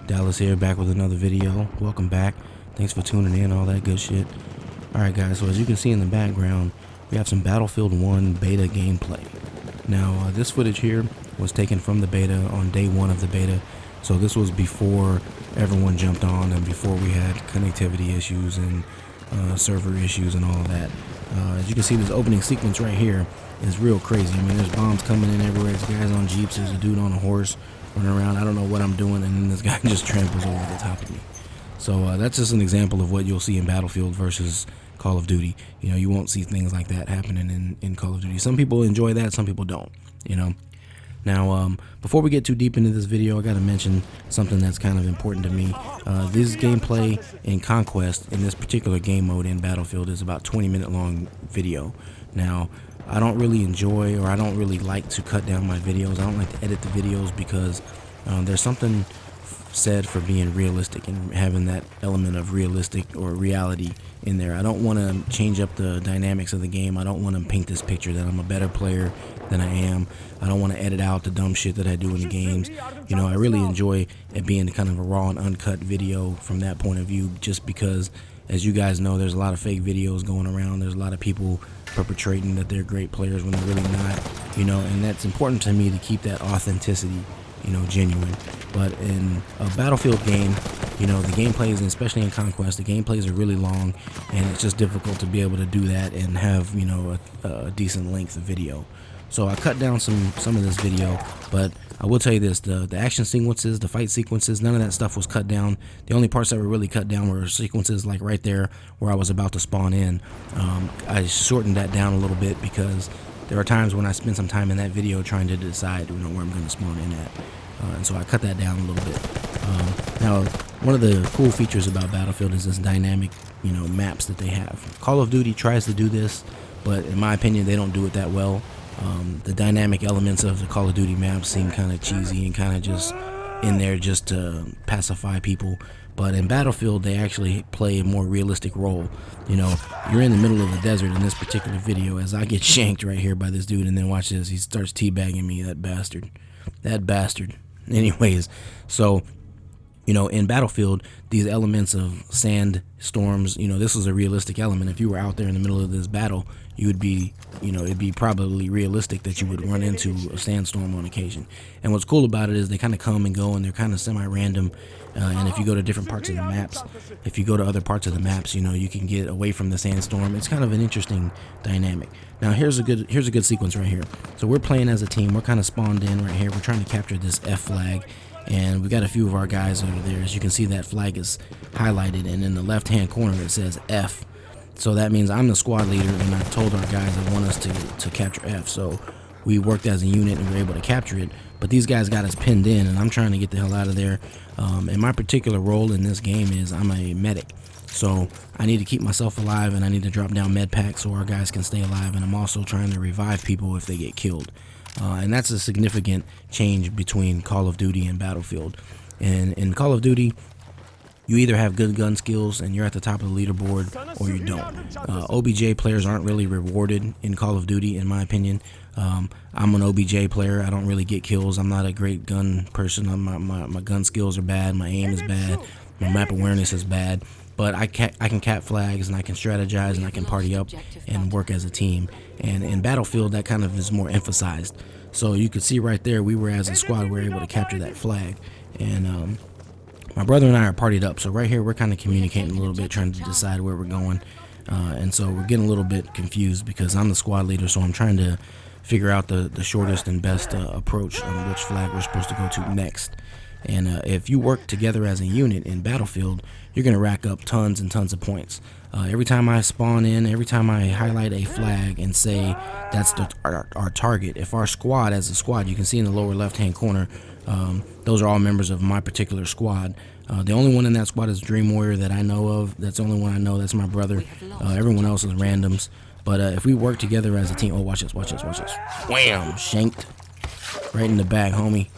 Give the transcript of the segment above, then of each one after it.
Dallas here, back with another video. Welcome back. Thanks for tuning in, all that good shit. Alright guys, so as you can see in the background, we have some Battlefield 1 beta gameplay. Now, this footage here was taken from the beta on day 1 of the beta. So this was before everyone jumped on and before we had connectivity issues and server issues and all of that. As you can see, this opening sequence right here is real crazy. I mean, there's bombs coming in everywhere. There's guys on jeeps. There's a dude on a horse running around. I don't know what I'm doing, and then this guy just tramples over the top of me. So that's just an example of what you'll see in Battlefield versus Call of Duty. You know, you won't see things like that happening in Call of Duty. Some people enjoy that, some people don't, you know. Now, before we get too deep into this video, I got to mention something that's kind of important to me. This gameplay in Conquest, in this particular game mode in Battlefield, is about 20-minute long video. Now, I don't really enjoy, or I don't really like to cut down my videos. I don't like to edit the videos because there's something said for being realistic and having that element of realistic or reality in there. I don't want to change up the dynamics of the game. I don't want to paint this picture that I'm a better player than I am. I don't want to edit out the dumb shit that I do in the games. You know, I really enjoy it being kind of a raw and uncut video from that point of view, just because, as you guys know, there's a lot of fake videos going around. There's a lot of people perpetrating that they're great players when they're really not, you know, and that's important to me to keep that authenticity, you know, genuine. But in a Battlefield game, you know, the gameplays, and especially in Conquest, the gameplays are really long, and it's just difficult to be able to do that and have, you know, a decent length of video. So I cut down some of this video, but I will tell you this, the action sequences, the fight sequences, none of that stuff was cut down. The only parts that were really cut down were sequences like right there where I was about to spawn in. I shortened that down a little bit because there are times when I spend some time in that video trying to decide, you know, where I'm going to spawn in at. And so I cut that down a little bit. Now, one of the cool features about Battlefield is this dynamic, you know, maps that they have. Call of Duty tries to do this, but in my opinion, they don't do it that well. The dynamic elements of the Call of Duty maps seem kind of cheesy and kind of just in there just to pacify people. But in Battlefield, they actually play a more realistic role. You know, you're in the middle of the desert in this particular video as I get shanked right here by this dude, and then watch this, he starts teabagging me, that bastard. That bastard. Anyways, so, you know, in Battlefield, these elements of sand storms, you know, this was a realistic element. If you were out there in the middle of this battle, you would be, you know, it'd be probably realistic that you would run into a sandstorm on occasion. And what's cool about it is they kind of come and go, and they're kind of semi-random. And if you go to different parts of the maps, if you go to other parts of the maps, you know, you can get away from the sandstorm. It's kind of an interesting dynamic. Now, here's a good sequence right here. So we're playing as a team. We're kind of spawned in right here. We're trying to capture this F flag. And we got a few of our guys over there. As you can see, that flag is highlighted, and in the left-hand corner it says F. So that means I'm the squad leader, and I told our guys I want us to capture F. So we worked as a unit and we were able to capture it. But these guys got us pinned in, and I'm trying to get the hell out of there. And my particular role in this game is I'm a medic. So I need to keep myself alive, and I need to drop down med packs so our guys can stay alive. And I'm also trying to revive people if they get killed. And that's a significant change between Call of Duty and Battlefield. And in Call of Duty, you either have good gun skills and you're at the top of the leaderboard, or you don't. OBJ players aren't really rewarded in Call of Duty, in my opinion. I'm an OBJ player. I don't really get kills. I'm not a great gun person. My gun skills are bad. My aim is bad. My map awareness is bad. But I can cap flags, and I can strategize, and I can party up and work as a team. And in Battlefield, that kind of is more emphasized. So you could see right there, we were as a squad, we were able to capture that flag. And my brother and I are partied up. So right here, we're kind of communicating a little bit, trying to decide where we're going. And so we're getting a little bit confused because I'm the squad leader, so I'm trying to figure out the shortest and best approach on which flag we're supposed to go to next. And if you work together as a unit in Battlefield, you're going to rack up tons and tons of points. Every time I spawn in, every time I highlight a flag and say that's our target, if our squad, as a squad, you can see in the lower left-hand corner, those are all members of my particular squad. The only one in that squad is DreamWarrior that I know of. That's the only one I know. That's my brother. Everyone else is randoms. But if we work together as a team, oh, watch this, watch this, watch this. Wham! Shanked. Right in the back, homie.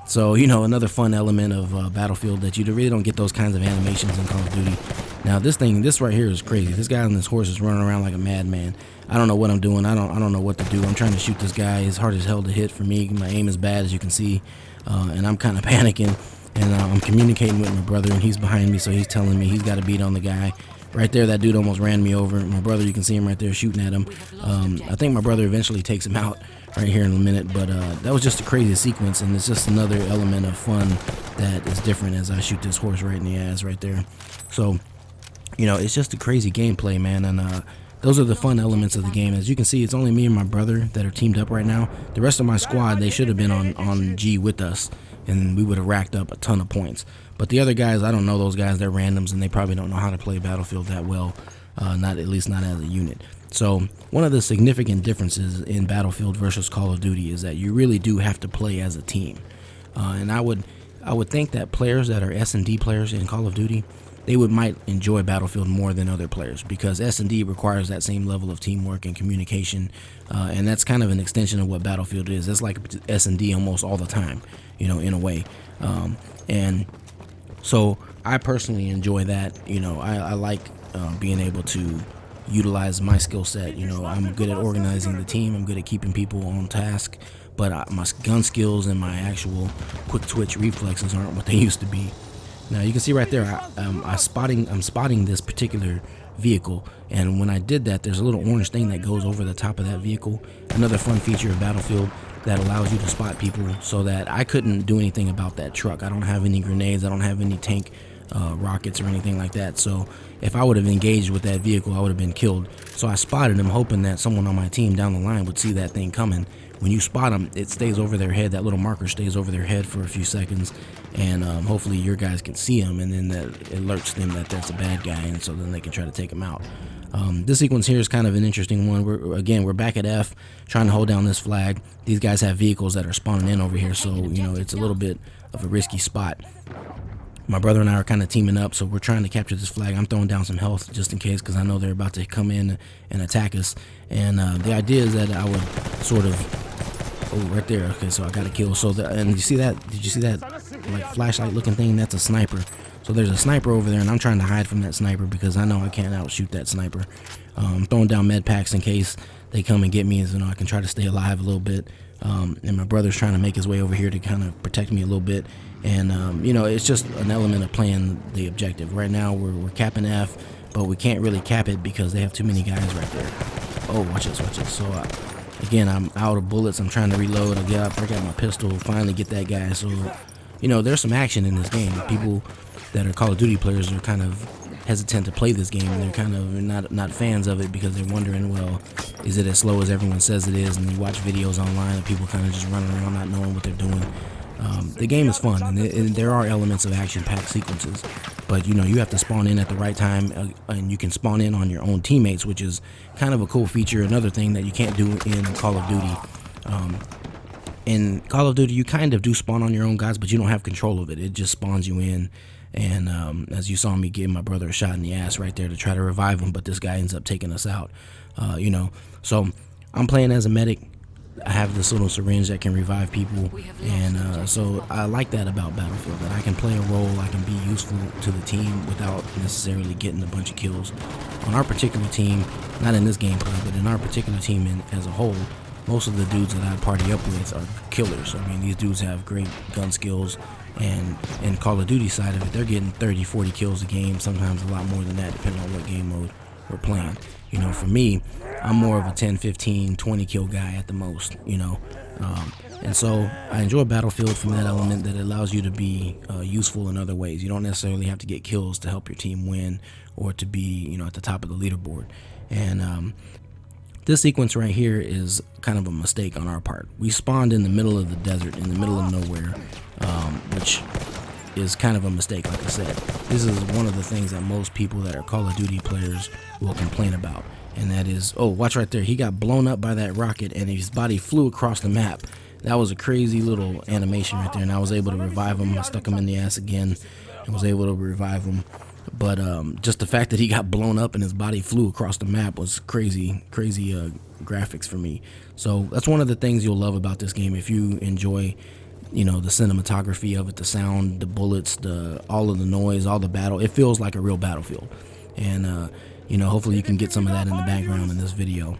So, you know, another fun element of Battlefield that you really don't get those kinds of animations in Call of Duty. Now, this right here is crazy. This guy on this horse is running around like a madman. I don't know what I'm doing. I don't know what to do. I'm trying to shoot this guy. It's hard as hell to hit for me. My aim is bad, as you can see, and I'm kind of panicking. and I'm communicating with my brother, and he's behind me, so he's telling me he's got a beat on the guy. Right there, that dude almost ran me over. My brother, you can see him right there shooting at him. I think my brother eventually takes him out right here in a minute, but that was just a crazy sequence, and it's just another element of fun that is different as I shoot this horse right in the ass right there. So, you know, it's just a crazy gameplay, man, and those are the fun elements of the game. As you can see, it's only me and my brother that are teamed up right now. The rest of my squad, they should have been on G with us, and we would have racked up a ton of points. But the other guys, I don't know those guys. They're randoms, and they probably don't know how to play Battlefield that well, not at least not as a unit. So one of the significant differences in Battlefield versus Call of Duty is that you really do have to play as a team. And I would think that players that are S&D players in Call of Duty, they might enjoy Battlefield more than other players, because S&D requires that same level of teamwork and communication, and that's kind of an extension of what Battlefield is. It's like S&D almost all the time, you know, in a way. And so I personally enjoy that. You know, I like being able to utilize my skill set. You know, I'm good at organizing the team. I'm good at keeping people on task, but my gun skills and my actual quick twitch reflexes aren't what they used to be. Now you can see right there, I'm spotting this particular vehicle, and when I did that, there's a little orange thing that goes over the top of that vehicle. Another fun feature of Battlefield that allows you to spot people, so that I couldn't do anything about that truck. I don't have any grenades, I don't have any tank rockets or anything like that, so if I would have engaged with that vehicle, I would have been killed. So I spotted him, hoping that someone on my team down the line would see that thing coming. When you spot them, it stays over their head. That little marker stays over their head for a few seconds, and hopefully your guys can see them, and then that alerts them that that's a bad guy, and so then they can try to take him out. This sequence here is kind of an interesting one. We're back at F, trying to hold down this flag. These guys have vehicles that are spawning in over here, so you know it's a little bit of a risky spot. My brother and I are kind of teaming up, so we're trying to capture this flag. I'm throwing down some health just in case, because I know they're about to come in and attack us. And the idea is that I would sort of... Oh, right there. Okay, so I got a kill. So, and you see that? Did you see that, like, flashlight looking thing? That's a sniper. So there's a sniper over there, and I'm trying to hide from that sniper because I know I can't outshoot that sniper. I'm throwing down med packs in case they come and get me, so I can try to stay alive a little bit. And my brother's trying to make his way over here to kind of protect me a little bit. And you know, it's just an element of playing the objective. Right now we're capping F, but we can't really cap it because they have too many guys right there. Oh, watch this, watch this. So again, I'm out of bullets. I'm trying to reload. I get up, break out my pistol, finally get that guy. So, you know, there's some action in this game. People that are Call of Duty players are kind of hesitant to play this game, and they're kind of not fans of it because they're wondering, well, is it as slow as everyone says it is? And you watch videos online of people kind of just running around not knowing what they're doing. The game is fun, and there are elements of action-packed sequences, but you know, you have to spawn in at the right time, and you can spawn in on your own teammates, which is kind of a cool feature. Another thing that you can't do in Call of Duty. In Call of Duty, you kind of do spawn on your own guys, but you don't have control of it. It just spawns you in. And as you saw me give my brother a shot in the ass right there to try to revive him, but this guy ends up taking us out. You know, so I'm playing as a medic. I have this little syringe that can revive people, and so I like that about Battlefield, that I can play a role, I can be useful to the team without necessarily getting a bunch of kills. On our particular team, not in this gameplay, but in our particular team as a whole, most of the dudes that I party up with are killers. I mean, these dudes have great gun skills, and in Call of Duty side of it, they're getting 30, 40 kills a game, sometimes a lot more than that, depending on what game mode we're playing. You know, for me, I'm more of a 10, 15, 20 kill guy at the most, you know. And so I enjoy Battlefield from that element that allows you to be useful in other ways. You don't necessarily have to get kills to help your team win or to be, you know, at the top of the leaderboard. And this sequence right here is kind of a mistake on our part. We spawned in the middle of the desert, in the middle of nowhere, which is kind of a mistake. Like I said, this is one of the things that most people that are Call of Duty players will complain about, and that is, oh, watch right there, he got blown up by that rocket and his body flew across the map. That was a crazy little animation right there, and I was able to revive him. I stuck him in the ass again and was able to revive him. But just the fact that he got blown up and his body flew across the map was crazy graphics for me. So that's one of the things you'll love about this game if you enjoy, you know, the cinematography of it, the sound, the bullets, all of the noise, all the battle. It feels like a real Battlefield. And you know, hopefully you can get some of that in the background in this video.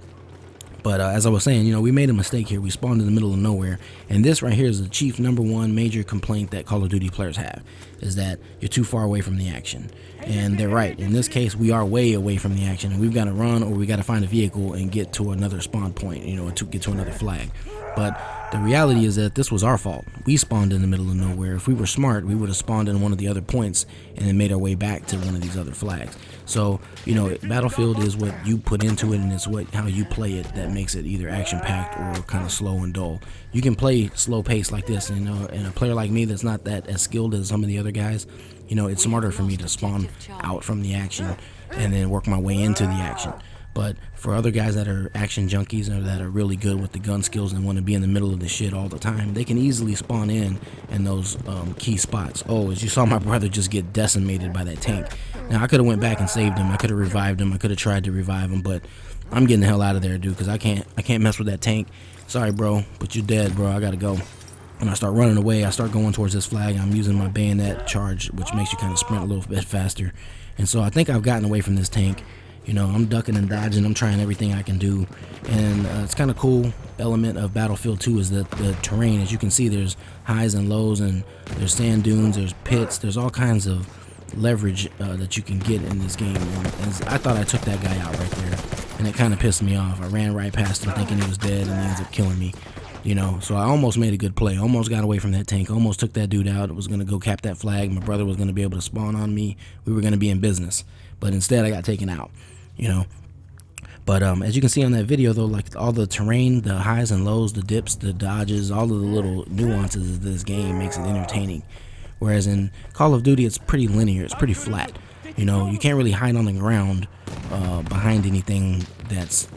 But as I was saying, you know, we made a mistake here. We spawned in the middle of nowhere, and this right here is the chief #1 major complaint that Call of Duty players have, is that you're too far away from the action. And they're right. In this case, we are way away from the action, and we've got to run, or we got to find a vehicle and get to another spawn point, you know, to get to another flag. But the reality is that this was our fault. We spawned in the middle of nowhere. If we were smart, we would have spawned in one of the other points and then made our way back to one of these other flags. So, you know, Battlefield is what you put into it, and it's how you play it that makes it either action-packed or kind of slow and dull. You can play slow pace like this, and a player like me that's not that as skilled as some of the other guys, you know, it's smarter for me to spawn out from the action and then work my way into the action. But for other guys that are action junkies or that are really good with the gun skills and want to be in the middle of the shit all the time, they can easily spawn in those key spots. Oh, as you saw my brother just get decimated by that tank. Now, I could have went back and saved him. I could have revived him. I could have tried to revive him, but I'm getting the hell out of there, dude, because I can't mess with that tank. Sorry, bro, but you're dead, bro. I got to go. When I start running away, I start going towards this flag. I'm using my bayonet charge, which makes you kind of sprint a little bit faster. And so I think I've gotten away from this tank. You know, I'm ducking and dodging. I'm trying everything I can do. And it's kind of cool element of Battlefield 2 is that the terrain, as you can see, there's highs and lows, and there's sand dunes, there's pits, there's all kinds of leverage that you can get in this game. And I thought I took that guy out right there, and it kind of pissed me off. I ran right past him thinking he was dead, and he ends up killing me. You know, so I almost made a good play. Almost got away from that tank. Almost took that dude out. I was going to go cap that flag. My brother was going to be able to spawn on me. We were going to be in business. But instead, I got taken out, you know. But as you can see on that video, though, like all the terrain, the highs and lows, the dips, the dodges, all of the little nuances of this game makes it entertaining. Whereas in Call of Duty, it's pretty linear. It's pretty flat. You know, you can't really hide on the ground behind anything that's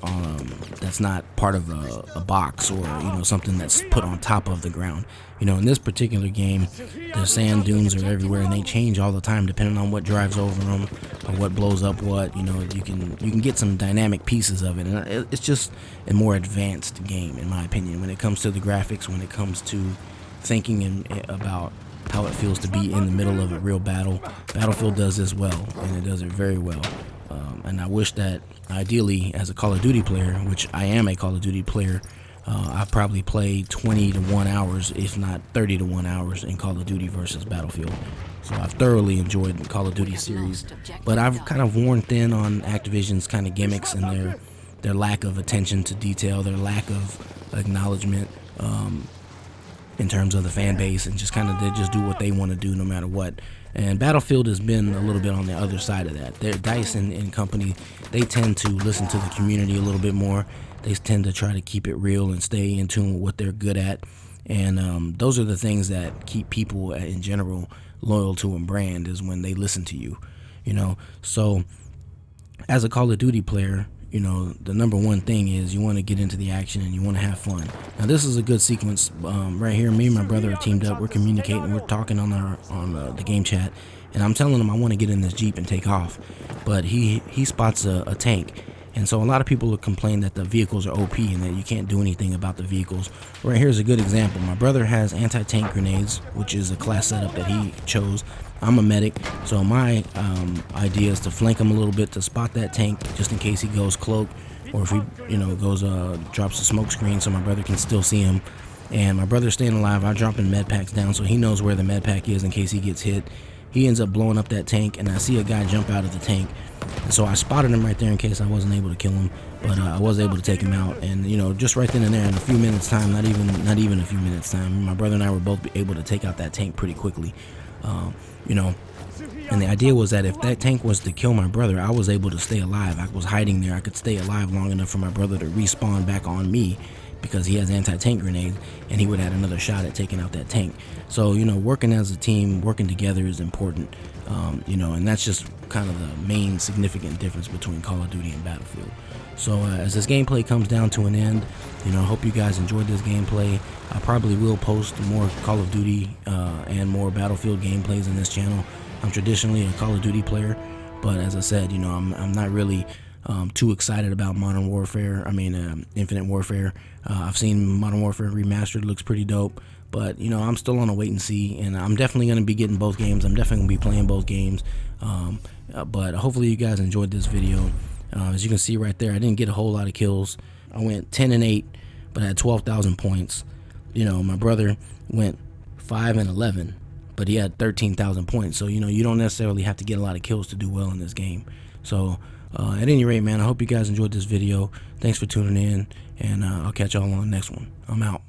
not part of a box, or, you know, something that's put on top of the ground. You know, in this particular game, the sand dunes are everywhere, and they change all the time depending on what drives over them or what blows up what. You know, you can get some dynamic pieces of it, and it's just a more advanced game, in my opinion, when it comes to the graphics, when it comes to thinking about how it feels to be in the middle of a real battle. Battlefield does this well, and it does it very well. And I wish that ideally, as a Call of Duty player, which I am a Call of Duty player, I probably play 20 to 1 hours, if not 30 to 1 hours in Call of Duty versus Battlefield. So I've thoroughly enjoyed the Call of Duty series, but I've kind of worn thin on Activision's kind of gimmicks and their lack of attention to detail, their lack of acknowledgement in terms of the fan base, and just kind of they just do what they want to do no matter what. And Battlefield has been a little bit on the other side of that. Their DICE and company, they tend to listen to the community a little bit more. They tend to try to keep it real and stay in tune with what they're good at. And those are the things that keep people in general loyal to a brand, is when they listen to you, you know. So as a Call of Duty player, you know, the #1 thing is you want to get into the action and you want to have fun. Now, this is a good sequence right here. Me and my brother are teamed up. We're communicating. We're talking on the game chat, and I'm telling him I want to get in this Jeep and take off. But he spots a tank, and so a lot of people will complain that the vehicles are OP and that you can't do anything about the vehicles. Right here's a good example. My brother has anti-tank grenades, which is a class setup that he chose. I'm a medic, so my idea is to flank him a little bit to spot that tank, just in case he goes cloaked, or if he, you know, goes drops a smoke screen, so my brother can still see him. And my brother's staying alive. I'm dropping med packs down, so he knows where the med pack is in case he gets hit. He ends up blowing up that tank, and I see a guy jump out of the tank, and so I spotted him right there in case I wasn't able to kill him, but I was able to take him out. And, you know, just right then and there, in a few minutes time, not even a few minutes time, my brother and I were both able to take out that tank pretty quickly. You know, and the idea was that if that tank was to kill my brother, I was able to stay alive. I was hiding there. I could stay alive long enough for my brother to respawn back on me, because he has anti-tank grenades, and he would have had another shot at taking out that tank. So, you know, working as a team, working together is important, you know, and that's just kind of the main significant difference between Call of Duty and Battlefield. So as this gameplay comes down to an end, you know, I hope you guys enjoyed this gameplay. I probably will post more Call of Duty and more Battlefield gameplays in this channel. I'm traditionally a Call of Duty player, but as I said, you know, I'm not really too excited about Modern Warfare. I mean, Infinite Warfare. I've seen Modern Warfare Remastered, looks pretty dope, but, you know, I'm still on a wait and see, and I'm definitely going to be getting both games. I'm definitely going to be playing both games, but hopefully you guys enjoyed this video. As you can see right there, I didn't get a whole lot of kills. I went 10 and 8, but I had 12,000 points. You know, my brother went 5 and 11, but he had 13,000 points. So, you know, you don't necessarily have to get a lot of kills to do well in this game. So, at any rate, man, I hope you guys enjoyed this video. Thanks for tuning in, and I'll catch y'all on the next one. I'm out.